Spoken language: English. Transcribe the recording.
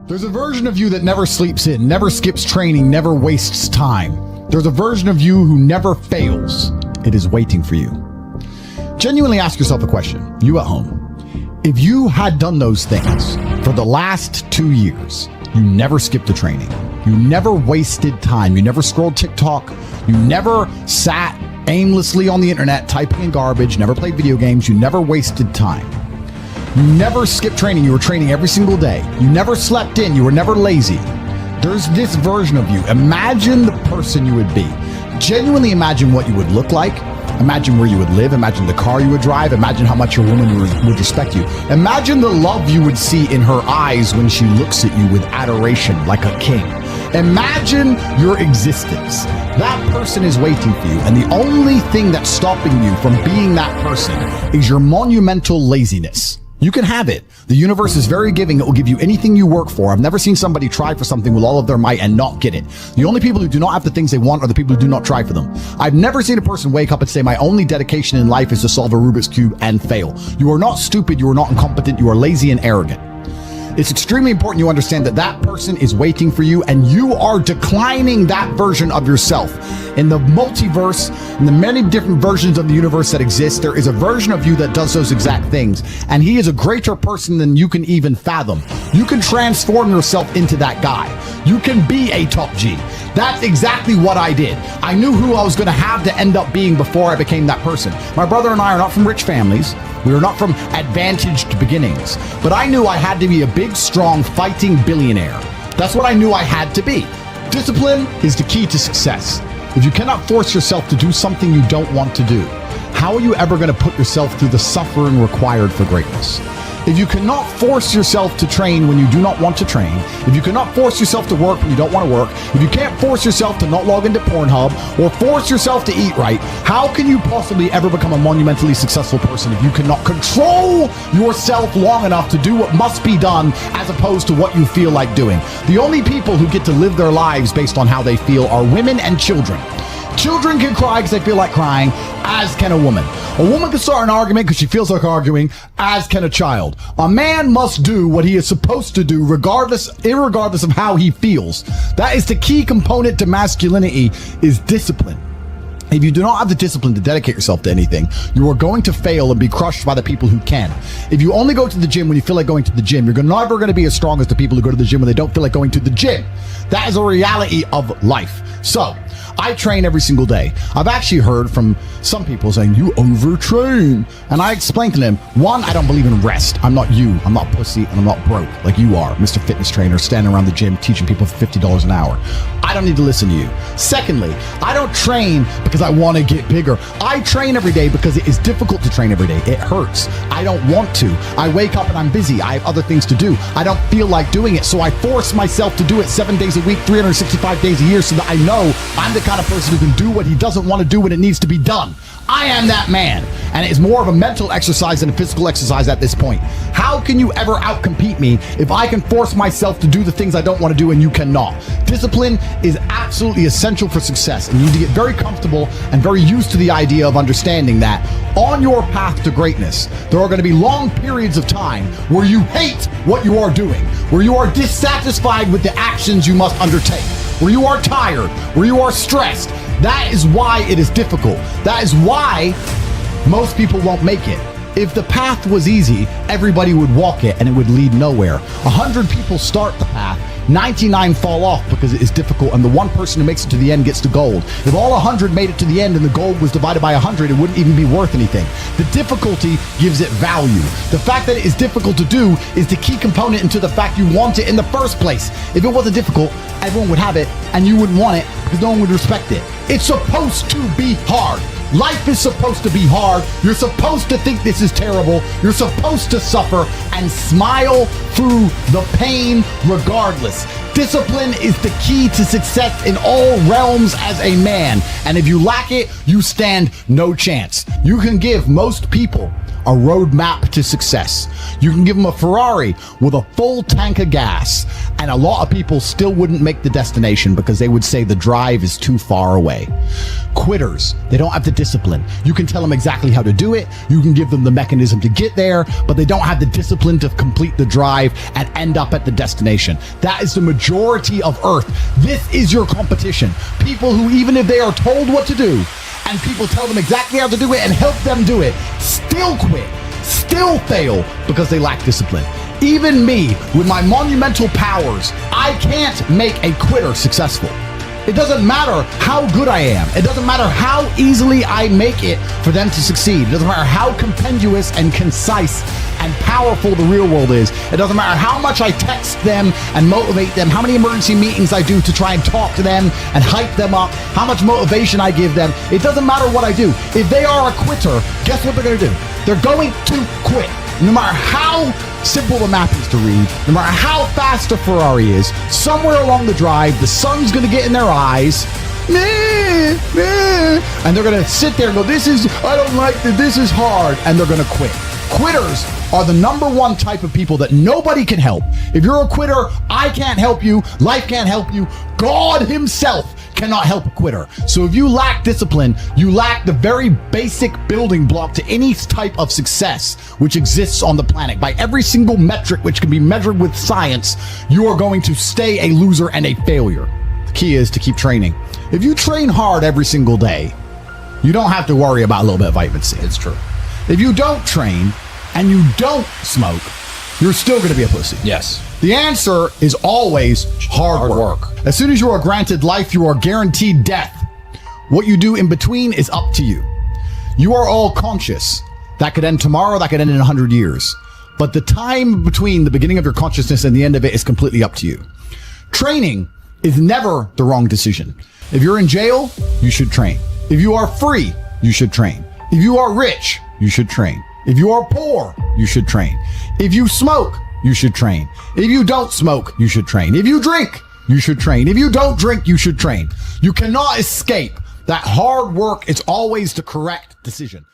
There's a version of you that never sleeps in, never skips training, never wastes time. There's a version of you who never fails. It is waiting for you. Genuinely ask yourself a question, you at home. If you had done those things for the last 2 years, you never skipped a training, you never wasted time, you never scrolled TikTok, you never sat aimlessly on the internet typing in garbage, never played video games, you never wasted time. You never skipped training. You were training every single day. You never slept in. You were never lazy. There's this version of you. Imagine the person you would be. Genuinely imagine what you would look like. Imagine where you would live. Imagine the car you would drive. Imagine how much your woman would respect you. Imagine the love you would see in her eyes when she looks at you with adoration like a king. Imagine your existence. That person is waiting for you, and the only thing that's stopping you from being that person is your monumental laziness. You can have it. The universe is very giving. It will give you anything you work for. I've never seen somebody try for something with all of their might and not get it. The only people who do not have the things they want are the people who do not try for them. I've never seen a person wake up and say, my only dedication in life is to solve a Rubik's Cube and fail. You are not stupid. You are not incompetent. You are lazy and arrogant. It's extremely important you understand that that person is waiting for you, and you are declining that version of yourself. In the multiverse, in the many different versions of the universe that exist, there is a version of you that does those exact things, and he is a greater person than you can even fathom. You can transform yourself into that guy. You can be a top G. That's exactly what I did. I knew who I was going to have to end up being before I became that person. My brother and I are not from rich families. We are not from advantaged beginnings. But I knew I had to be a big, strong, fighting billionaire. That's what I knew I had to be. Discipline is the key to success. If you cannot force yourself to do something you don't want to do, how are you ever going to put yourself through the suffering required for greatness? If you cannot force yourself to train when you do not want to train, if you cannot force yourself to work when you don't want to work, if you can't force yourself to not log into Pornhub or force yourself to eat right, how can you possibly ever become a monumentally successful person if you cannot control yourself long enough to do what must be done as opposed to what you feel like doing? The only people who get to live their lives based on how they feel are women and children. Children can cry because they feel like crying, as can a woman. A woman can start an argument because she feels like arguing, as can a child. A man must do what he is supposed to do irregardless of how he feels. That is the key component to masculinity, is discipline. If you do not have the discipline to dedicate yourself to anything, you are going to fail and be crushed by the people who can. If you only go to the gym when you feel like going to the gym, you're never going to be as strong as the people who go to the gym when they don't feel like going to the gym. That is a reality of life. So, I train every single day. I've actually heard from some people saying, you overtrain. And I explained to them, one, I don't believe in rest. I'm not you. I'm not pussy, and I'm not broke like you are, Mr. Fitness Trainer, standing around the gym teaching people for $50 an hour. I don't need to listen to you. Secondly, I don't train because I want to get bigger. I train every day because it is difficult to train every day. It hurts. I don't want to. I wake up and I'm busy. I have other things to do. I don't feel like doing it, so I force myself to do it 7 days a week, 365 days a year, so that I know I'm the kind of person who can do what he doesn't want to do when it needs to be done. I am that man, and it is more of a mental exercise than a physical exercise at this point. How can you ever outcompete me if I can force myself to do the things I don't want to do and you cannot? Discipline is absolutely essential for success, and you need to get very comfortable and very used to the idea of understanding that on your path to greatness, there are going to be long periods of time where you hate what you are doing, where you are dissatisfied with the actions you must undertake, where you are tired, where you are stressed. That is why it is difficult. That is why most people won't make it. If the path was easy, everybody would walk it and it would lead nowhere. 100 people start the path, 99 fall off because it is difficult, and the one person who makes it to the end gets the gold. If all 100 made it to the end and the gold was divided by 100, it wouldn't even be worth anything. The difficulty gives it value. The fact that it is difficult to do is the key component into the fact you want it in the first place. If it wasn't difficult, everyone would have it and you wouldn't want it because no one would respect it. It's supposed to be hard. Life is supposed to be hard. You're supposed to think this is terrible. You're supposed to suffer and smile through the pain regardless. Discipline is the key to success in all realms as a man. And if you lack it, you stand no chance. You can give most people a roadmap to success. You can give them a Ferrari with a full tank of gas, and a lot of people still wouldn't make the destination because they would say the drive is too far away. Quitters, they don't have the discipline. You can tell them exactly how to do it. You can give them the mechanism to get there, but they don't have the discipline to complete the drive and end up at the destination. That is the majority of Earth. This is your competition. People who, even if they are told what to do, and people tell them exactly how to do it and help them do it, still quit, still fail because they lack discipline. Even me, with my monumental powers, I can't make a quitter successful. It doesn't matter how good I am. It doesn't matter how easily I make it for them to succeed. It doesn't matter how compendious and concise and powerful the real world is. It doesn't matter how much I text them and motivate them, how many emergency meetings I do to try and talk to them and hype them up, how much motivation I give them. It doesn't matter what I do. If they are a quitter, guess what they're going to do? They're going to quit. No matter how simple the map is to read, no matter how fast a Ferrari is, somewhere along the drive, the sun's going to get in their eyes, and they're going to sit there and go, I don't like this is hard, and they're going to quit. Quitters are the number one type of people that nobody can help. If you're a quitter, I can't help you, life can't help you, God himself cannot help a quitter. So if you lack discipline, you lack the very basic building block to any type of success which exists on the planet. By every single metric which can be measured with science, you are going to stay a loser and a failure. The key is to keep training. If you train hard every single day, you don't have to worry about a little bit of vitamin C. It's true. If you don't train and you don't smoke, you're still going to be a pussy. Yes. The answer is always hard work. As soon as you are granted life, you are guaranteed death. What you do in between is up to you. You are all conscious. That could end tomorrow, that could end in 100 years. But the time between the beginning of your consciousness and the end of it is completely up to you. Training is never the wrong decision. If you're in jail, you should train. If you are free, you should train. If you are rich, you should train. If you are poor, you should train. If you smoke, you should train. If you don't smoke, you should train. If you drink, you should train. If you don't drink, you should train. You cannot escape that hard work is always the correct decision.